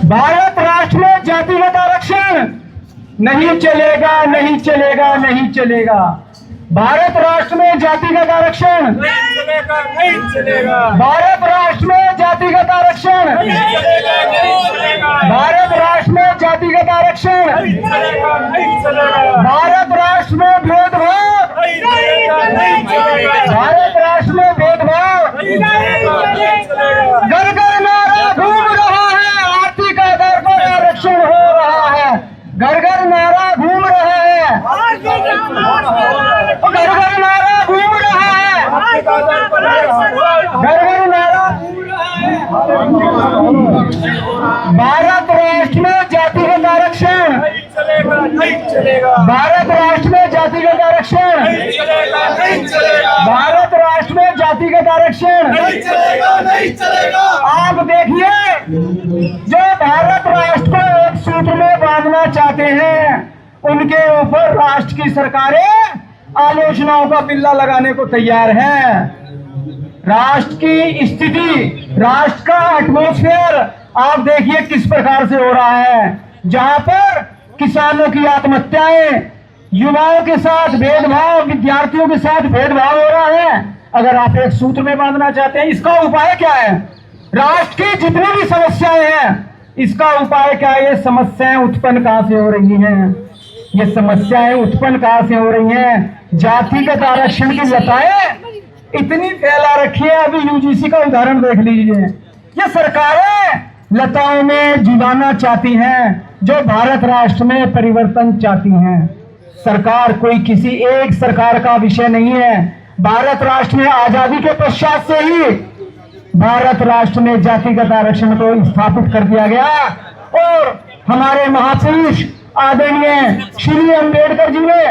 भारत राष्ट्र में जातिगत आरक्षण नहीं चलेगा, नहीं चलेगा, नहीं चलेगा। भारत राष्ट्र में जातिगत आरक्षण नहीं चलेगा, नहीं चलेगा, भारत राष्ट्र में जातिगत आरक्षण नहीं चलेगा, नहीं चलेगा, भारत राष्ट्र में जातिगत आरक्षण नहीं चलेगा, नहीं चलेगा, भारत राष्ट्र में भेदभाव नहीं चलेगा, नहीं चलेगा, भारत राष्ट्र में भेदभाव नहीं चलेगा, नहीं चलेगा, घर घर नारा घूम रहा है, आर्थिक आधार पर आरक्षण हो रहा है। घर घर नारा घूम रहा है, घर घर नारा घूम रहा है, घर घर नारा घूम रहा है। भारत राष्ट्र में जातिगत आरक्षण नहीं चलेगा, नहीं चलेगा, भारत राष्ट्र में जातिगत आरक्षण नहीं चलेगा, नहीं चलेगा, भारत राष्ट्र में जातिगत आरक्षण नहीं चलेगा, नहीं चलेगा। आप देखिए, जो भारत राष्ट्र को एक सूत्र में बांधना चाहते हैं, उनके ऊपर राष्ट्र की सरकारें आलोचनाओं का बिल्ला लगाने को तैयार है। राष्ट्र की स्थिति, राष्ट्र का एटमॉस्फेयर आप देखिए किस प्रकार से हो रहा है, जहां पर किसानों की आत्महत्याएं, युवाओं के साथ भेदभाव, विद्यार्थियों के साथ भेदभाव हो रहा है। अगर आप एक सूत्र में बांधना चाहते हैं, इसका उपाय क्या है? राष्ट्र की जितनी भी समस्याएं हैं, इसका उपाय क्या है? ये समस्याएं उत्पन्न कहां से हो रही हैं? ये समस्याएं उत्पन्न कहां से हो रही हैं? जातिगत आरक्षण की लताएं इतनी फैला रखी है। अभी यूजीसी का उदाहरण देख लीजिए। ये सरकारें लताओं में जीवाना चाहती हैं, जो भारत राष्ट्र में परिवर्तन चाहती हैं। सरकार कोई किसी एक सरकार का विषय नहीं है। भारत राष्ट्र में आजादी के पश्चात से ही भारत राष्ट्र में जातिगत आरक्षण को स्थापित कर दिया गया और हमारे महापुरुष आदरणीय श्री अम्बेडकर जी ने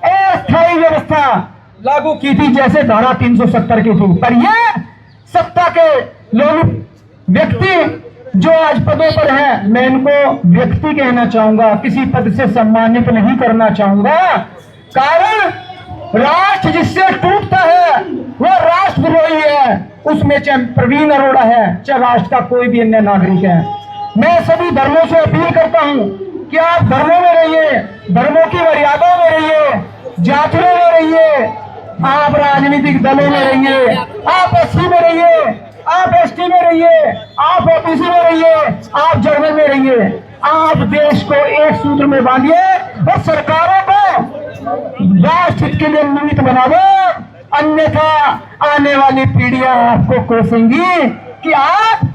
अस्थायी व्यवस्था लागू की थी, जैसे धारा 370 की थी। पर यह सत्ता के लोग व्यक्ति जो आज पदों पर हैं, मैं इनको व्यक्ति कहना चाहूंगा, किसी पद से सम्मानित नहीं करना चाहूंगा। कारण राष्ट्र जिससे टूटता है वह राष्ट्रद्रोही है, उसमें चाहे प्रवीण अरोड़ा है, चाहे राष्ट्र का कोई भी अन्य नागरिक है। मैं सभी धर्मों से अपील करता हूं कि आप धर्मों में रहिए, धर्मों की मर्यादाओं में रहिए, जातियों में रहिए, आप राजनीतिक दलों में रहिए, आप एससी में रहिए, आप एसटी में रहिए, आप ओबीसी में रहिए, आप जनरल में रहिए। आप देश को एक सूत्र में बांधिए और सरकारों को राष्ट्र हित के लिए निमित्त बना दो, अन्यथा आने वाली पीढ़ियां आपको कोसेंगी कि आप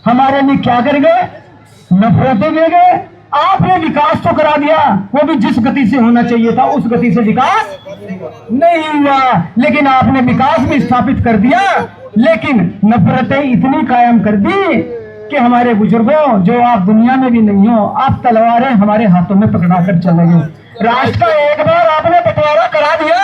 हमारे लिए क्या करेंगे, नफरतें देंगे। आपने विकास तो करा दिया, वो भी जिस गति से होना चाहिए था उस गति से विकास नहीं हुआ, लेकिन आपने विकास भी स्थापित कर दिया, लेकिन नफरतें इतनी कायम कर दी कि हमारे बुजुर्गों, जो आप दुनिया में भी नहीं हो, आप तलवारें हमारे हाथों में पकड़ा कर चले गए। राष्ट्र का एक बार आपने बंटवारा करा दिया,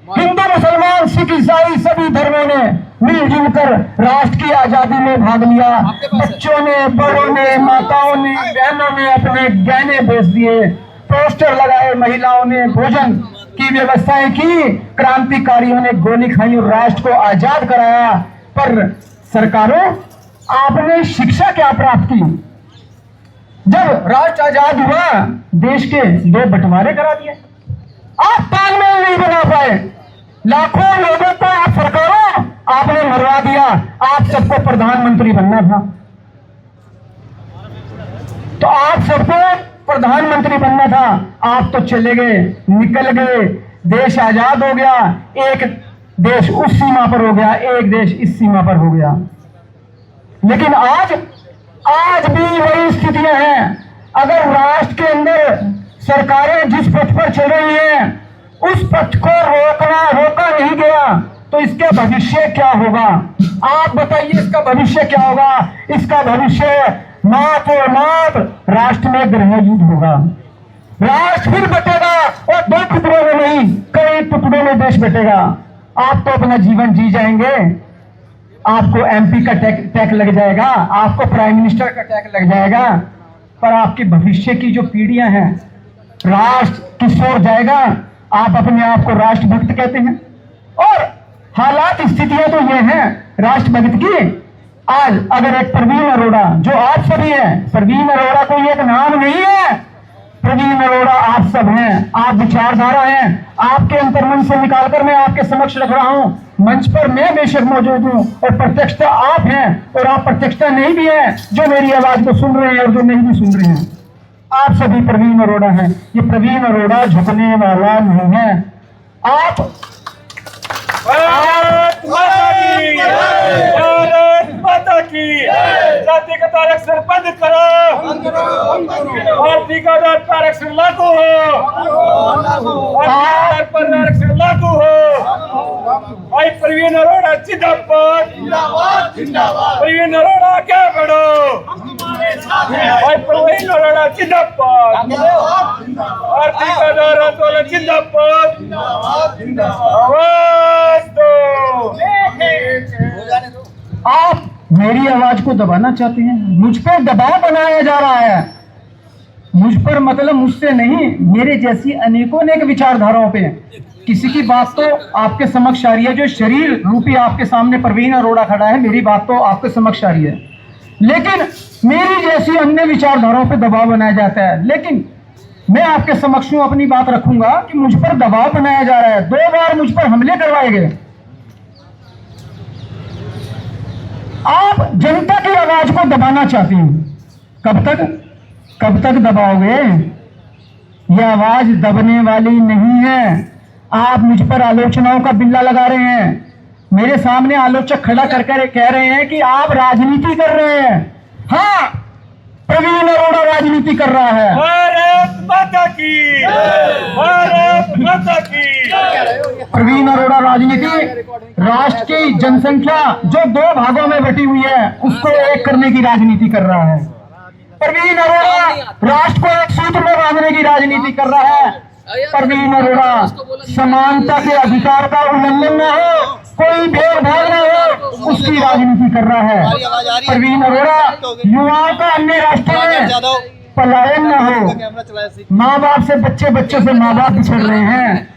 हिंदू मुसलमान सिख ईसाई सभी धर्मों ने मिलजुल कर राष्ट्र की आजादी में भाग लिया। बच्चों ने, बड़ों ने, माताओं ने, बहनों ने अपने गहने बेच दिए, पोस्टर लगाए, महिलाओं ने भोजन की व्यवस्थाएं की, क्रांतिकारियों ने गोली खाई और राष्ट्र को आजाद कराया। पर सरकारों, आपने शिक्षा क्या प्राप्त की? जब राष्ट्र आजाद हुआ, देश के 2 बंटवारे करा दिए, आप तालमेल नहीं बना पाए, लाखों लोगों को आप सरकारों आपने मरवा दिया। आप सबको प्रधानमंत्री बनना था, तो आप सबको प्रधानमंत्री बनना था, आप तो चले गए, निकल गए, देश आजाद हो गया, एक देश उस सीमा पर हो गया, एक देश इस सीमा पर हो गया। लेकिन आज भी वही स्थितियां हैं। अगर राष्ट्र के अंदर सरकारें जिस पथ पर चल रही हैं, उस पथ को रोका नहीं गया, तो इसका भविष्य क्या होगा? आप बताइए, इसका भविष्य क्या होगा? इसका भविष्य मात और मात राष्ट्र में गृह युद्ध होगा। राष्ट्र फिर बटेगा और 2 टुकड़ों में नहीं, कई टुकड़ों में देश बटेगा। आप तो अपना जीवन जी जाएंगे, आपको एमपी का टैग लग जाएगा, आपको प्राइम मिनिस्टर का टैग लग जाएगा, पर आपके भविष्य की जो पीढ़ियां हैं, राष्ट्र किस ओर जाएगा? आप अपने आप को राष्ट्रभक्त कहते हैं, और हालात स्थितियां तो ये हैं राष्ट्रभक्त की आज अगर एक प्रवीण अरोड़ा, जो आप सभी हैं, प्रवीण अरोड़ा कोई एक नाम नहीं है, प्रवीण अरोड़ा आप सब हैं, आप विचारधारा हैं। आपके अंतर्मन से निकालकर मैं आपके समक्ष रख रहा हूं। मंच पर मैं बेशक मौजूद हूं और प्रत्यक्षता आप हैं, और आप प्रत्यक्षता नहीं भी हैं जो मेरी आवाज को सुन रहे हैं और जो नहीं भी सुन रहे हैं। आप सभी प्रवीण अरोड़ा हैं। ये प्रवीण अरोड़ा झुकने वाला नहीं है। आप भारत माता की जय, भारत माता की जय। जातिगत आरक्षण बंद करो, भारतीय का आधार पर आरक्षण लागू हो, आधार पर आरक्षण लागू हो। भाई प्रवीण अरोड़ा जिंदाबाद, प्रवीण अरोड़ा आगे बढ़ो, भाई प्रवीण अरोड़ा जिंदाबाद, भारतीय का आधार आंदोलन जिंदाबाद, आवाज दो। आप मेरी आवाज को दबाना चाहते हैं, मुझ पर दबाव बनाया जा रहा है। मुझ पर मतलब मुझसे नहीं, मेरे जैसी अनेकों अनेक विचारधाराओं पे। किसी की बात तो आपके समक्ष आ रही है, जो शरीर रूपी आपके सामने प्रवीण अरोड़ा खड़ा है, मेरी बात तो आपके समक्ष आ रही है, लेकिन मेरी जैसी अन्य विचारधाराओं पे दबाव बनाया जाता है। लेकिन मैं आपके समक्ष हूं, अपनी बात रखूंगा कि मुझ पर दबाव बनाया जा रहा है। 2 बार मुझ पर हमले करवाए गए। आप जनता की आवाज को दबाना चाहते हैं, कब तक दबाओगे? यह आवाज दबने वाली नहीं है। आप मुझ पर आलोचनाओं का बिल्ला लगा रहे हैं। मेरे सामने आलोचक खड़ा कर कह रहे हैं कि आप राजनीति कर रहे हैं। हाँ, प्रवीण अरोड़ा राजनीति कर रहा है। भारत माता की, भारत माता की। प्रवीण अरोड़ा राजनीति राष्ट्र की जनसंख्या जो 2 भागों में बटी हुई है, उसको एक करने की राजनीति कर रहा है। प्रवीण अरोड़ा राष्ट्र को एक सूत्र में बांधने की राजनीति कर रहा है। प्रवीण अरोड़ा समानता के अधिकार का उल्लंघन न हो, कोई भेदभाव न हो, उसकी राजनीति कर रहा है। प्रवीण अरोड़ा युवाओं का अन्य राष्ट्रों में पलायन न हो, माँ बाप से बच्चे, बच्चों से माँ बाप बिछड़ रहे हैं।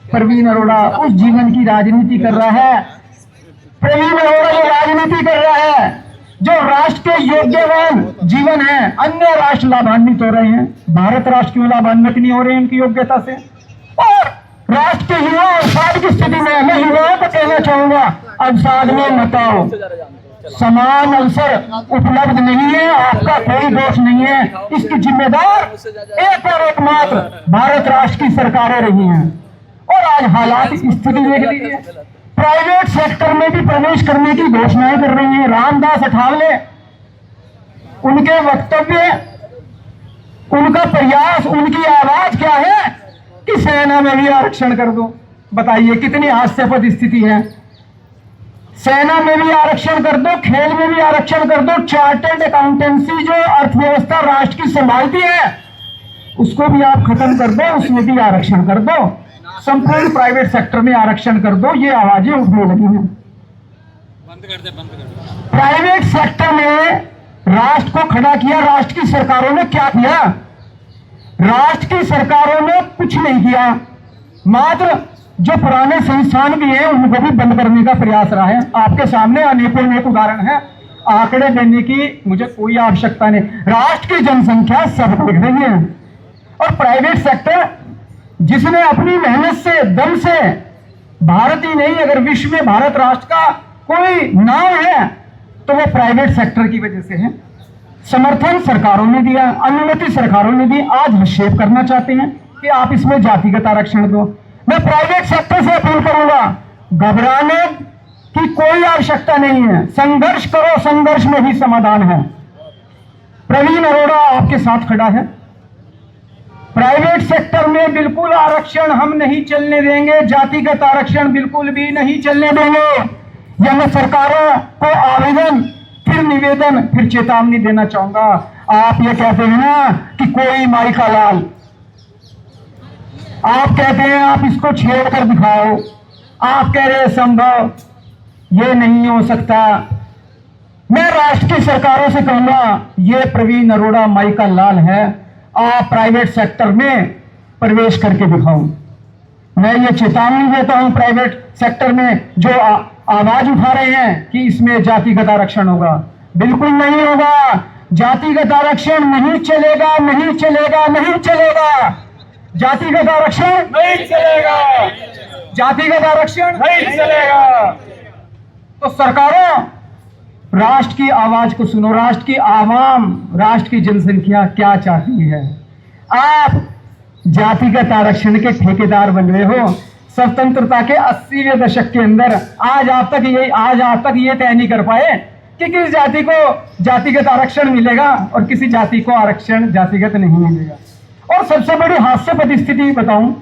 प्रवीण अरोड़ा उस जीवन की राजनीति कर रहा है। प्रवीण अरोड़ा ये राजनीति कर रहा है जो राष्ट्र के योग्यवान जीवन है, अन्य राष्ट्र लाभान्वित हो रहे हैं। भारत राष्ट्र क्यों लाभान्वित नहीं हो रहे हैं उनकी योग्यता से? और राष्ट्र के युवा अवसाद की स्थिति में मैं युवाओं को कहना चाहूंगा, अवसाद में मत आओ। समान अवसर उपलब्ध नहीं है, आपका कोई दोष नहीं है। इसकी जिम्मेदार एक और एकमात्र भारत राष्ट्र की सरकारें रही हैं। और आज हालात स्थिति देख लीजिए, प्राइवेट सेक्टर में भी प्रवेश करने की घोषणाएं कर रही हैं। रामदास अठावले, उनके वक्तव्य, उनका प्रयास, उनकी आवाज क्या है कि सेना में भी आरक्षण कर दो। बताइए कितनी हास्यास्पद स्थिति है। सेना में भी आरक्षण कर दो, खेल में भी आरक्षण कर दो, चार्टर्ड अकाउंटेंसी जो अर्थव्यवस्था राष्ट्र की संभालती है उसको भी आप खत्म कर दो, उसमें भी आरक्षण कर दो, संपूर्ण प्राइवेट सेक्टर में आरक्षण कर दो। ये आवाजें उठने लगी हैं। बंद कर दे। प्राइवेट सेक्टर में राष्ट्र को खड़ा किया। राष्ट्र की सरकारों ने क्या किया? राष्ट्र की सरकारों ने कुछ नहीं किया, मात्र जो पुराने संस्थान भी हैं उनको भी बंद करने का प्रयास रहा है। आपके सामने अनेकों अनेक उदाहरण है, आंकड़े देने की मुझे कोई आवश्यकता नहीं। राष्ट्र की जनसंख्या सब देख रही है। और प्राइवेट सेक्टर जिसने अपनी मेहनत से, दम से, भारत ही नहीं अगर विश्व में भारत राष्ट्र का कोई नाम है तो वो प्राइवेट सेक्टर की वजह से है। समर्थन सरकारों ने दिया, अनुमति सरकारों ने दी। आज हस्तक्षेप करना चाहते हैं कि आप इसमें जातिगत आरक्षण दो। मैं प्राइवेट सेक्टर से अपील करूंगा, घबराने की कोई आवश्यकता नहीं है। संघर्ष करो, संघर्ष में ही समाधान है। प्रवीण अरोड़ा आपके साथ खड़ा है। प्राइवेट सेक्टर में बिल्कुल आरक्षण हम नहीं चलने देंगे, जातिगत आरक्षण बिल्कुल भी नहीं चलने देंगे। यह मैं सरकारों को आवेदन, फिर निवेदन, फिर चेतावनी देना चाहूंगा। आप ये कहते हैं ना कि कोई माई का लाल, आप कहते हैं आप इसको छेड़ कर दिखाओ, आप कह रहे हैं संभव, ये नहीं हो सकता। मैं राष्ट्र की सरकारों से कहूंगा, ये प्रवीण अरोड़ा माई का लाल है, आप प्राइवेट सेक्टर में प्रवेश करके दिखाओ। मैं ये चेतावनी देता हूं प्राइवेट सेक्टर में जो आवाज उठा रहे हैं कि इसमें जातिगत आरक्षण होगा। बिल्कुल नहीं होगा। जातिगत आरक्षण नहीं चलेगा, नहीं चलेगा, नहीं चलेगा। जातिगत आरक्षण नहीं चलेगा, जातिगत आरक्षण नहीं चलेगा। तो सरकारों, राष्ट्र की आवाज को सुनो। राष्ट्र की आवाम, राष्ट्र की जनसंख्या क्या चाहती है? आप जातिगत आरक्षण के ठेकेदार बन रहे हो। स्वतंत्रता के 80वें दशक के अंदर आज आप तक ये तय नहीं कर पाए कि किस जाति को जातिगत आरक्षण मिलेगा और किसी जाति को आरक्षण जातिगत नहीं मिलेगा। और सबसे बड़ी हास्यपद स्थिति बताऊं,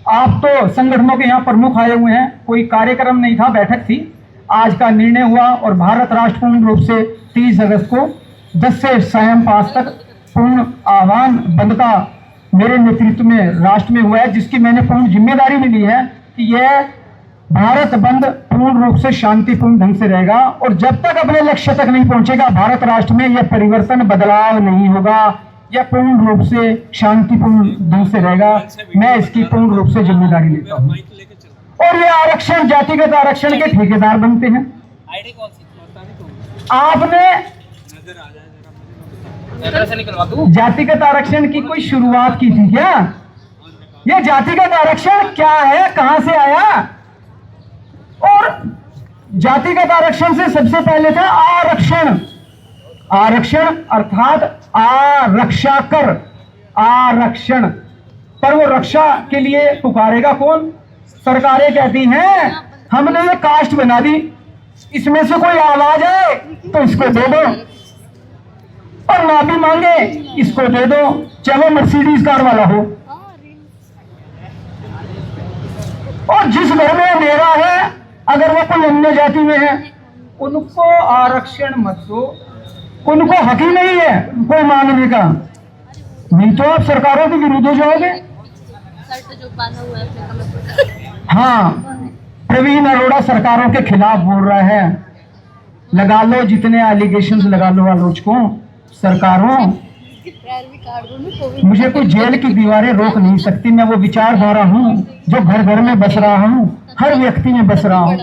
आप तो संगठनों के यहाँ प्रमुख आए हुए हैं, कोई कार्यक्रम नहीं था, बैठक थी। आज का निर्णय हुआ और भारत राष्ट्र पूर्ण रूप से 30 अगस्त को 10 से सायं 5 तक पूर्ण आह्वान बंद का मेरे नेतृत्व में राष्ट्र में हुआ है, जिसकी मैंने पूर्ण जिम्मेदारी भी ली है कि यह भारत बंद पूर्ण रूप से शांतिपूर्ण ढंग से रहेगा और जब तक अपने लक्ष्य तक नहीं पहुंचेगा भारत राष्ट्र में यह परिवर्तन बदलाव नहीं होगा। यह पूर्ण रूप से शांतिपूर्ण ढंग से रहेगा। मैं इसकी पूर्ण रूप से जिम्मेदारी लेता हूँ। और ये आरक्षण, जातिगत आरक्षण के ठेकेदार बनते हैं। आपने जातिगत आरक्षण की कोई शुरुआत की थी क्या? ये जातिगत आरक्षण क्या है, कहां से आया? और जातिगत आरक्षण से सबसे पहले था आरक्षण। आरक्षण अर्थात आरक्षा कर, आरक्षण। पर वो रक्षा के लिए पुकारेगा कौन? सरकारें कहती हैं हमने ये कास्ट बना दी, इसमें से कोई आवाज है तो इसको दे दो, और ना भी मांगे इसको दे दो, चाहे मर्सिडीज कार वाला हो। और जिस घर में मेरा है, अगर वो कोई अन्य जाति में है, उनको आरक्षण मत दो। उनको हक ही नहीं है कोई मांगने का, नहीं तो आप सरकारों के विरुद्ध हो जाओगे। हाँ, प्रवीण अरोड़ा सरकारों के खिलाफ बोल रहा है। लगा लो जितने एलिगेशंस लगा लो आलोचकों, सरकारों, मुझे कोई जेल की दीवारें रोक नहीं सकती। मैं वो विचारधारा हूँ जो घर घर में बस रहा हूँ, हर व्यक्ति में बस रहा हूँ।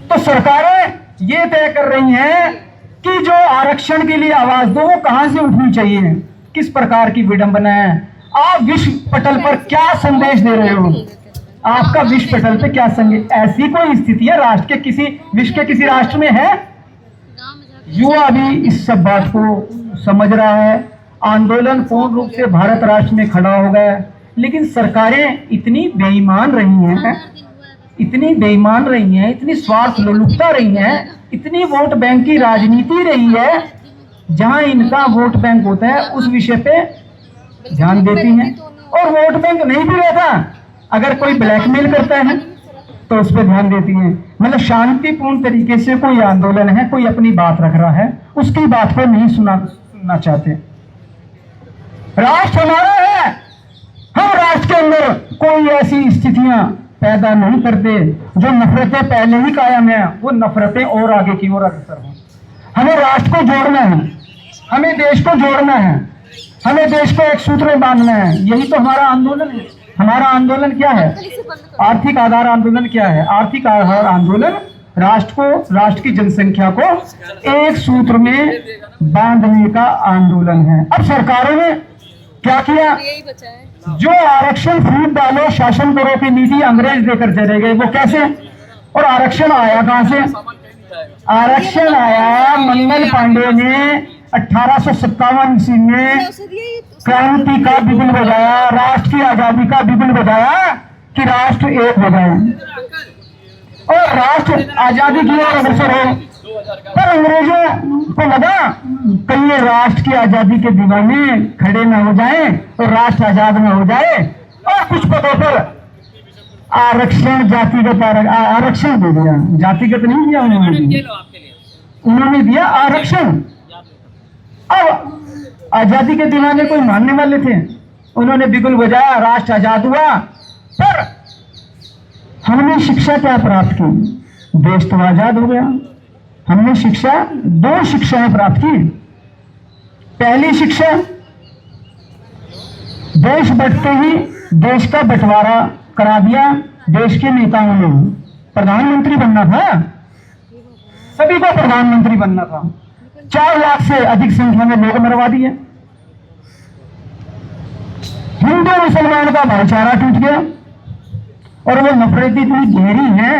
तो सरकारें ये तय कर रही हैं कि जो आरक्षण के लिए आवाज दो वो कहां से उठनी चाहिए। किस प्रकार की विडंबना है। आप विश्व पटल पर क्या संदेश दे रहे हो? आपका विश्व पटल पे क्या संदेश? ऐसी कोई स्थिति है राष्ट्र के किसी, विश्व के किसी राष्ट्र में है? युवा भी इस सब बात को समझ रहा है। आंदोलन पूर्ण रूप से भारत राष्ट्र में खड़ा हो गया, लेकिन सरकारें इतनी बेईमान रही हैं, इतनी बेईमान रही हैं, इतनी स्वार्थ लोलुपता रही हैं, इतनी वोट बैंक की राजनीति रही है। जहां इनका वोट बैंक होता है उस विषय पे ध्यान देती हैं, और वोट बैंक नहीं भी रहता, अगर कोई ब्लैकमेल करता है तो उस पर ध्यान देती हैं। मतलब शांतिपूर्ण तरीके से कोई आंदोलन है, कोई अपनी बात रख रहा है, उसकी बात को नहीं सुनना चाहते। राष्ट्र हमारा है, हम राष्ट्र के अंदर कोई ऐसी स्थितियां पैदा नहीं करते जो नफरतें पहले ही कायम है, वो नफरतें और आगे की ओर अग्रसर हों। हमें राष्ट्र को जोड़ना है, हमें देश को जोड़ना है, हमें देश को एक सूत्र में बांधना है। यही तो हमारा आंदोलन है। हमारा आंदोलन क्या है? आर्थिक आधार आंदोलन क्या है? आर्थिक आधार आंदोलन राष्ट्र की जनसंख्या को एक सूत्र में बांधने का आंदोलन है। अब सरकारों ने क्या किया? जो आरक्षण फूट डालो शासन करो की नीति अंग्रेज देकर चले गए। वो कैसे? और आरक्षण आया कहां से? आरक्षण आया मंगल पांडे ने 1857 ईस्वी में क्रांति का बिगुल बजाया, राष्ट्र की आजादी का बिगुल बजाया कि राष्ट्र एक हो जाए और राष्ट्र आजादी की ओर अग्रसर हो। पर अंग्रेजों को लगा कहीं ये राष्ट्र की आजादी के दीवाने खड़े न हो जाए और राष्ट्र आजाद न हो जाए, और कुछ पदों पर आरक्षण, जातिगत आरक्षण दे दिया। जातिगत नहीं दिया उन्होंने दिया आरक्षण। अब आजादी के दीवाने कोई मानने वाले थे, उन्होंने बिगुल बजाया, राष्ट्र आजाद हुआ। पर हमने शिक्षा क्या प्राप्त की? देश तो आजाद हो गया। हमने शिक्षा, 2 शिक्षाएं प्राप्त की। पहली शिक्षा, देश बंटते ही देश का बंटवारा करा दिया देश के नेताओं ने। प्रधानमंत्री बनना था, सभी को प्रधानमंत्री बनना था। 4 लाख से अधिक संख्या में लोग मरवा दिए। हिंदू मुसलमान का भाईचारा टूट गया और वो नफरत इतनी गहरी है।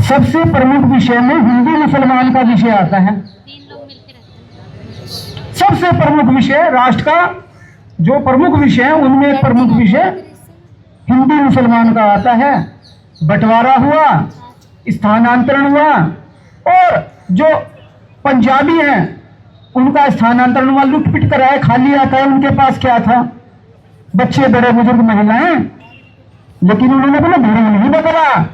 सबसे प्रमुख विषय में हिंदू मुसलमान का विषय आता है। सबसे प्रमुख विषय राष्ट्र का जो प्रमुख विषय है उनमें एक प्रमुख विषय हिंदू मुसलमान का आता है। बंटवारा हुआ, स्थानांतरण हुआ और जो पंजाबी हैं उनका स्थानांतरण हुआ, लुटपिट कराए, खाली आता है। उनके पास क्या था? बच्चे, बड़े बुजुर्ग, महिलाएं, लेकिन उन्होंने अपना धर्म नहीं बदला।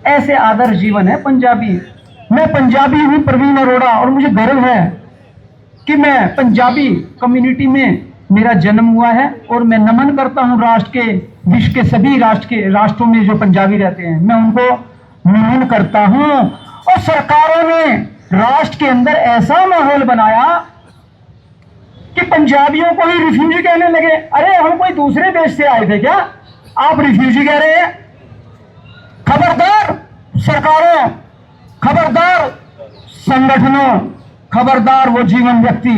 ऐसे आदर्श जीवन है पंजाबी। मैं पंजाबी हूं, प्रवीण अरोड़ा, और मुझे गर्व है कि मैं पंजाबी कम्युनिटी में मेरा जन्म हुआ है और मैं नमन करता हूं राष्ट्र के, विश्व के सभी राष्ट्रों में जो पंजाबी रहते हैं, मैं उनको नमन करता हूं। और सरकारों ने राष्ट्र के अंदर ऐसा माहौल बनाया कि पंजाबियों को ही रिफ्यूजी कहने लगे। अरे हम कोई दूसरे देश से आए थे क्या, आप रिफ्यूजी कह रहे हैं? खबरदार सरकारों, खबरदार संगठनों, खबरदार वो जीवन व्यक्ति,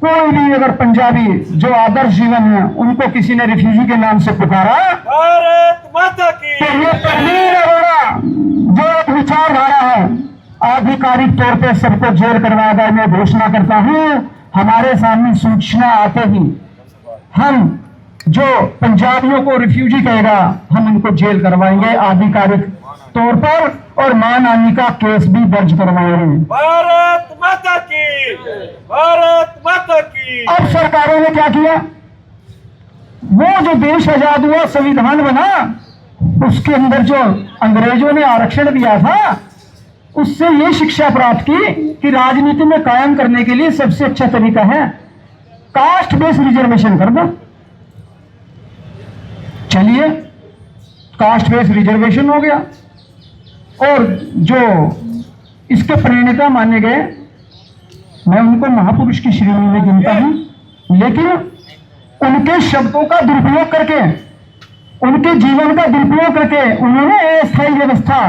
कोई भी अगर पंजाबी जो आदर्श जीवन है उनको किसी ने रिफ्यूजी के नाम से पुकारा, भारत माता की, तो ये प्रवीण अरोड़ा जो एक विचारधारा है, आधिकारिक तौर पर सबको जेल करवाएगा, मैं घोषणा करता हूं। हमारे सामने सूचना आते ही हम जो पंजाबियों को रिफ्यूजी कहेगा हम उनको जेल करवाएंगे आधिकारिक तौर पर और मानहानि का केस भी दर्ज करवाएंगे। भारत माता की, भारत माता की। अब सरकारों ने क्या किया? वो जो देश आजाद हुआ, संविधान बना, उसके अंदर जो अंग्रेजों ने आरक्षण दिया था उससे ये शिक्षा प्राप्त की कि राजनीति में कायम करने के लिए सबसे अच्छा तरीका है कास्ट बेस्ड रिजर्वेशन कर दो। चलिए, कास्ट बेस्ड रिजर्वेशन हो गया और जो इसके प्रणेता माने गए, मैं उनको महापुरुष की श्रेणी में गिनता हूं, लेकिन उनके शब्दों का दुरुपयोग करके, उनके जीवन का दुरुपयोग करके उन्होंने अस्थायी व्यवस्था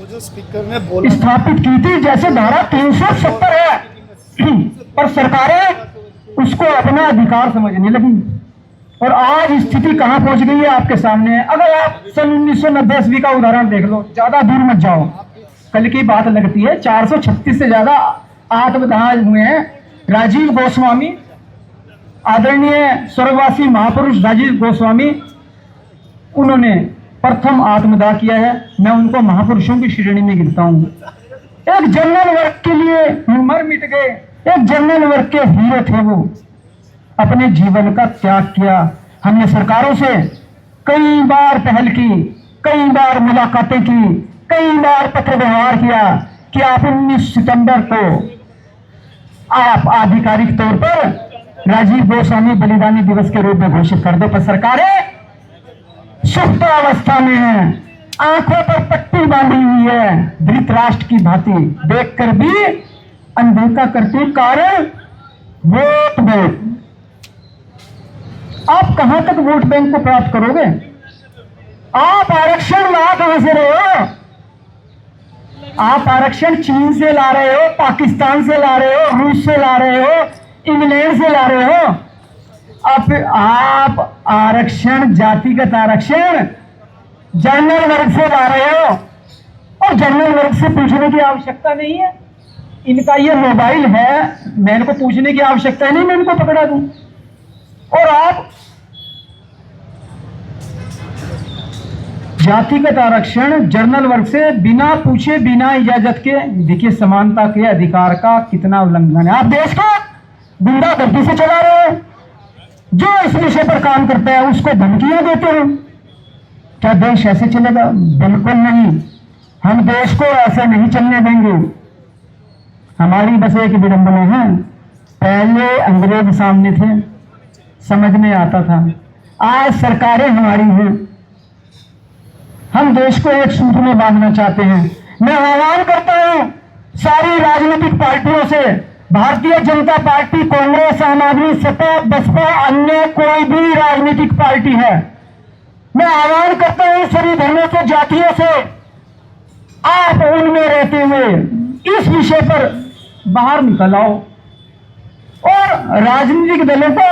जो स्पीकर ने बोला स्थापित की थी, जैसे धारा 370 है, पर सरकारें उसको अपना अधिकार समझने लगी और आज स्थिति कहां पहुंच गई है आपके सामने है। अगर आप सन 1990 का उदाहरण देख लो, ज्यादा दूर मत जाओ, कल की बात लगती है, 436 से ज्यादा आत्मदाह हुए हैं। राजीव गोस्वामी, आदरणीय स्वर्गवासी महापुरुष राजीव गोस्वामी, उन्होंने प्रथम आत्मदाह किया है। मैं उनको महापुरुषों की श्रेणी में गिनता हूं। एक जनरल वर्ग के लिए मर मिट गए, एक जनरल वर्ग के हीरो थे, वो अपने जीवन का त्याग किया। हमने सरकारों से कई बार पहल की, कई बार मुलाकातें की, कई बार पत्र व्यवहार किया कि आप 19 सितंबर को आप आधिकारिक तौर पर राजीव गोस्वामी बलिदानी दिवस के रूप में घोषित कर दो, पर सरकारें सुप्तावस्था में है, आंखों पर पट्टी बांधी हुई है, धृतराष्ट्र की भांति देखकर भी अनदेखा करते। कारण वोट बैंक। आप कहां तक वोट बैंक को प्राप्त करोगे? आप आरक्षण ला कहां से रहे हो? आप आरक्षण चीन से ला रहे हो, पाकिस्तान से ला रहे हो, रूस से ला रहे हो, इंग्लैंड से ला रहे हो। अब आप आरक्षण, जातिगत आरक्षण जनरल वर्ग से ला रहे हो और जनरल वर्ग से पूछने की आवश्यकता नहीं है। इनका ये मोबाइल है, मैं इनको पूछने की आवश्यकता नहीं, मैं इनको पकड़ा दूं। और आप जातिगत आरक्षण जनरल वर्ग से बिना पूछे, बिना इजाजत के, देखिए समानता के अधिकार का कितना उल्लंघन है। आप देश को गुंडागर्दी से चला रहे हो। जो इस विषय पर काम करता है उसको धमकियां देते हो। क्या देश ऐसे चलेगा? बिल्कुल नहीं। हम देश को ऐसे नहीं चलने देंगे। हमारी बस एक विडंबना है, पहले अंग्रेज सामने थे, समझ में आता था, आज सरकारें हमारी हैं। हम देश को एक सूत्र में बांधना चाहते हैं। मैं आह्वान करता हूं सारी राजनीतिक पार्टियों से, भारतीय जनता पार्टी, कांग्रेस, आम आदमी, सपा, बसपा, अन्य कोई भी राजनीतिक पार्टी है, मैं आह्वान करता हूं सभी धर्मों से, जातियों से, आप उनमें रहते हुए इस विषय पर बाहर निकल आओ और राजनीतिक दलों को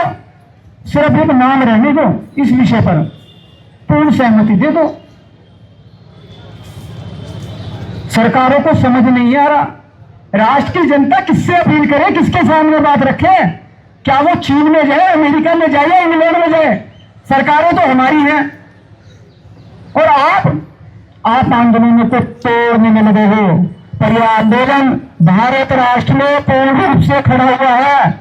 सिर्फ एक नाम रहने दो, इस विषय पर पूर्ण सहमति दे दो। सरकारों को समझ नहीं आ रहा, राष्ट्र की जनता किससे अपील करे, किसके सामने बात रखे? क्या वो चीन में जाए, अमेरिका में जाए या इंग्लैंड में जाए? सरकारें तो हमारी हैं और आप आंदोलनों को तोड़ने में लगे हो। पर यह आंदोलन भारत राष्ट्र में पूर्ण रूप से खड़ा हुआ है।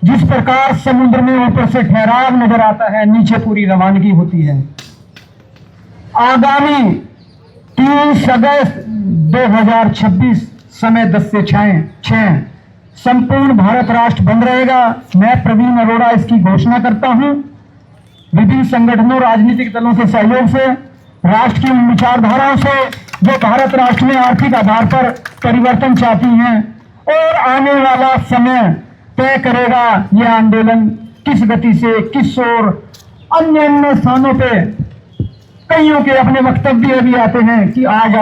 जिस प्रकार समुद्र में ऊपर से ठहराव नजर आता है, नीचे पूरी रवानगी होती है। आगामी 30 अगस्त 2026 समय 10 से 6 संपूर्ण भारत राष्ट्र बंद रहेगा। मैं प्रवीण अरोड़ा इसकी घोषणा करता हूं। विभिन्न संगठनों, राजनीतिक दलों के सहयोग से, राष्ट्र की उन विचारधाराओं से जो भारत राष्ट्र में आर्थिक आधार पर परिवर्तन चाहती हैं, और आने वाला समय तय करेगा यह आंदोलन किस गति से, किस ओर। अन्य स्थानों पे कईयों के अपने वक्तव्य भी आते हैं कि आज